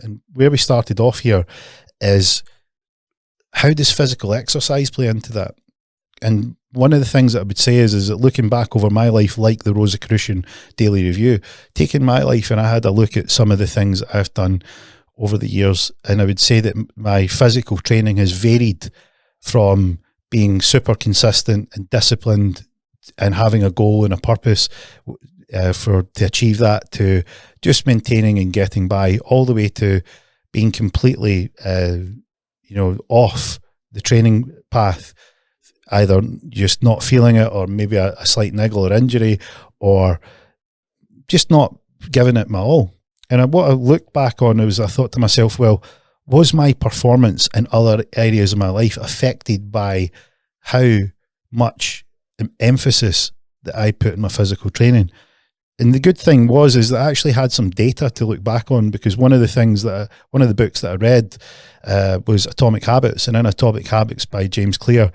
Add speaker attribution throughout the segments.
Speaker 1: And where we started off here is, how does physical exercise play into that? And one of the things that I would say is that looking back over my life, like the Rosicrucian Daily Review, taking my life and I had a look at some of the things that I've done over the years, and I would say that my physical training has varied from being super consistent and disciplined and having a goal and a purpose to achieve that, to just maintaining and getting by, all the way to being completely off the training path, either just not feeling it, or maybe a slight niggle or injury, or just not giving it my all. And what I looked back on was, I thought to myself, well, was my performance in other areas of my life affected by how much emphasis that I put in my physical training? And the good thing is that I actually had some data to look back on, because one of the books that I read was Atomic Habits, and in Atomic Habits by James Clear,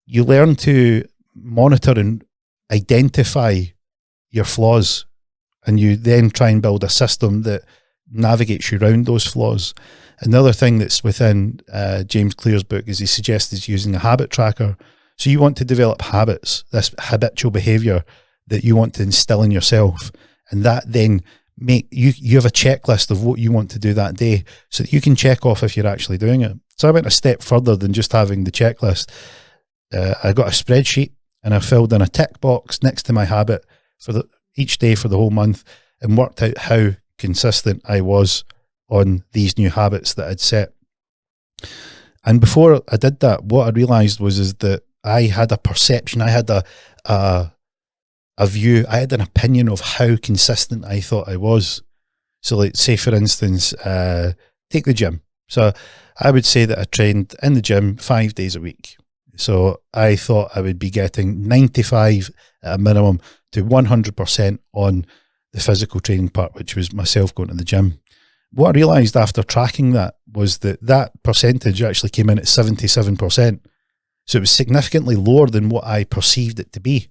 Speaker 1: you learn to monitor and identify your flaws, and you then try and build a system that navigates you around those flaws. Another thing that's within James Clear's book is he suggests using a habit tracker. So you want to develop habits, this habitual behavior that you want to instill in yourself, and that then make you have a checklist of what you want to do that day, so that you can check off if you're actually doing it. So I went a step further than just having the checklist. I got a spreadsheet, and I filled in a tick box next to my habit for each day for the whole month, and worked out how consistent I was on these new habits that I'd set. And before I did that, what I realized is that I had a perception, I had a view, I had an opinion of how consistent I thought I was. So, like, say for instance, take the gym. So I would say that I trained in the gym 5 days a week. So I thought I would be getting 95 at a minimum to 100% on the physical training part, which was myself going to the gym. What I realised after tracking that was that percentage actually came in at 77%. So it was significantly lower than what I perceived it to be.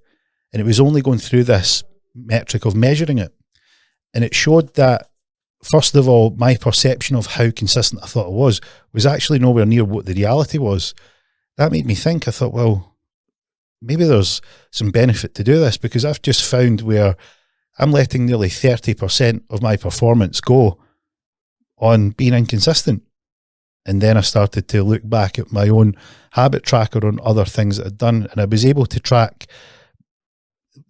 Speaker 1: And it was only going through this metric of measuring it. And it showed that, first of all, my perception of how consistent I thought it was actually nowhere near what the reality was. That made me think. I thought, well, maybe there's some benefit to do this, because I've just found where I'm letting nearly 30% of my performance go on being inconsistent. And then I started to look back at my own habit tracker on other things that I'd done, and I was able to track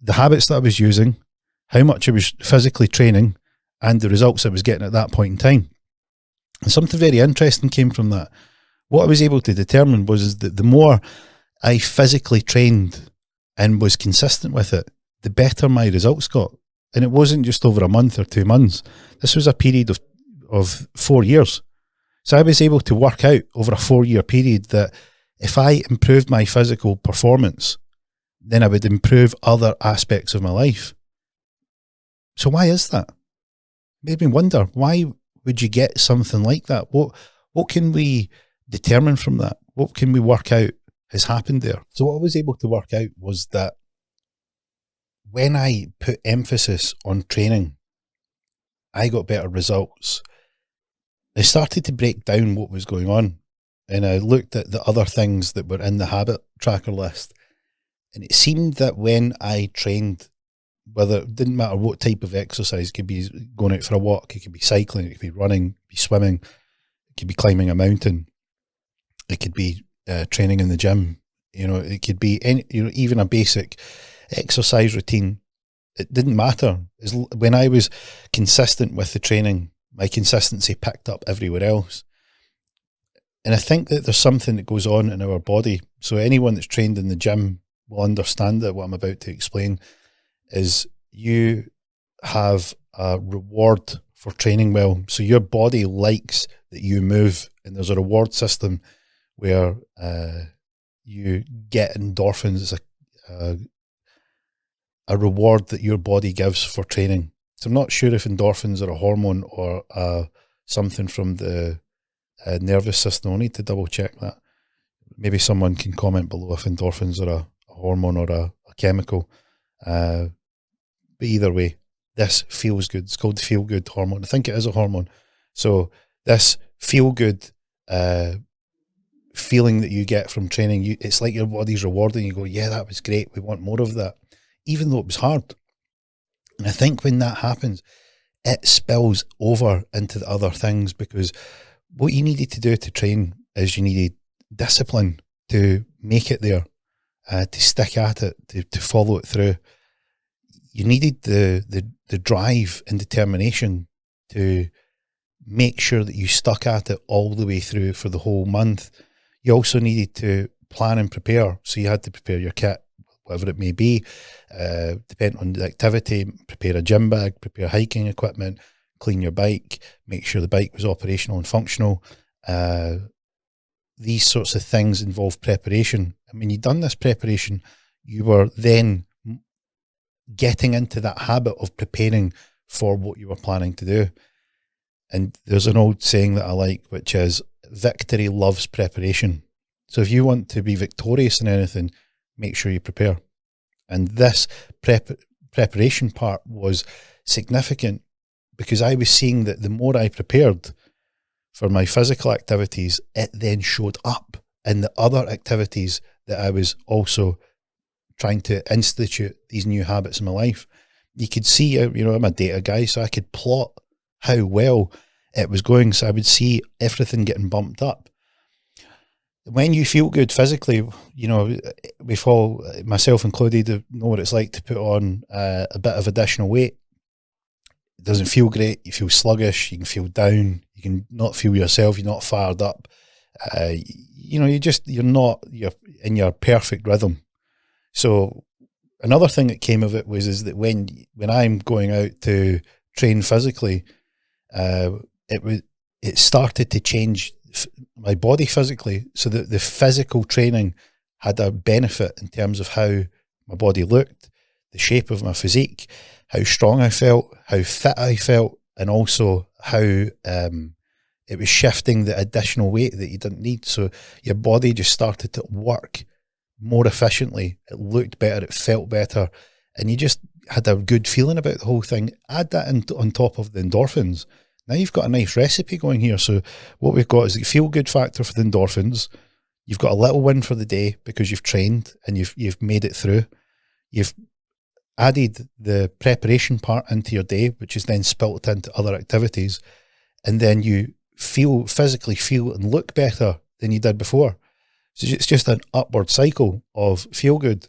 Speaker 1: the habits that I was using, how much I was physically training, and the results I was getting at that point in time. And something very interesting came from that. What I was able to determine was that the more I physically trained and was consistent with it, the better my results got. And it wasn't just over a month or 2 months. This was a period of 4 years. So I was able to work out over a 4-year period that if I improved my physical performance, then I would improve other aspects of my life. So why is that? It made me wonder, why would you get something like that? What can we determine from that? What can we work out has happened there? So what I was able to work out was that when I put emphasis on training, I got better results. I started to break down what was going on, and I looked at the other things that were in the habit tracker list. And it seemed that when I trained, whether it didn't matter what type of exercise, it could be going out for a walk, it could be cycling, it could be running, it could be swimming, it could be climbing a mountain, it could be training in the gym, it could be any, even a basic exercise routine. It didn't matter. When I was consistent with the training, my consistency picked up everywhere else. And I think that there's something that goes on in our body. So anyone that's trained in the gym will understand that what I'm about to explain is you have a reward for training well. So your body likes that you move, and there's a reward system where you get endorphins. It's a reward that your body gives for training. So I'm not sure if endorphins are a hormone or something from the nervous system. I'll need to double check that. Maybe someone can comment below if endorphins are a hormone or a chemical. But either way, this feels good. It's called the feel good hormone. I think it is a hormone. So this feel good feeling that you get from training, it's like your body's rewarding you. Go, yeah, that was great. We want more of that, even though it was hard. And I think when that happens, it spills over into the other things, because what you needed to do to train is you needed discipline to make it there, to stick at it, to follow it through. You needed the drive and determination to make sure that you stuck at it all the way through for the whole month. You also needed to plan and prepare. So you had to prepare your kit, whatever it may be, depending on the activity, prepare a gym bag, prepare hiking equipment, clean your bike, make sure the bike was operational and functional. These sorts of things involve preparation. And when you'd done this preparation, you were then getting into that habit of preparing for what you were planning to do. And there's an old saying that I like, which is victory loves preparation. So if you want to be victorious in anything, make sure you prepare. And this preparation part was significant, because I was seeing that the more I prepared for my physical activities, it then showed up in the other activities that I was also trying to institute these new habits in my life. You could see, I'm a data guy, so I could plot how well it was going. So I would see everything getting bumped up. When you feel good physically, we've all, myself included, know what it's like to put on a bit of additional weight. It doesn't feel great. You feel sluggish. You can feel down. You can not feel yourself. You're not fired up. You're in your perfect rhythm. So another thing that came of it is that when I'm going out to train physically, it started to change my body physically, so that the physical training had a benefit in terms of how my body looked, the shape of my physique, how strong I felt, how fit I felt, and also how it was shifting the additional weight that you didn't need. So your body just started to work more efficiently. It looked better, it felt better, and you just had a good feeling about the whole thing. Add that on top of the endorphins. Now you've got a nice recipe going here. So what we've got is the feel-good factor for the endorphins. You've got a little win for the day because you've trained and you've made it through. You've added the preparation part into your day, which is then spilt into other activities. And then you physically feel and look better than you did before. So it's just an upward cycle of feel-good.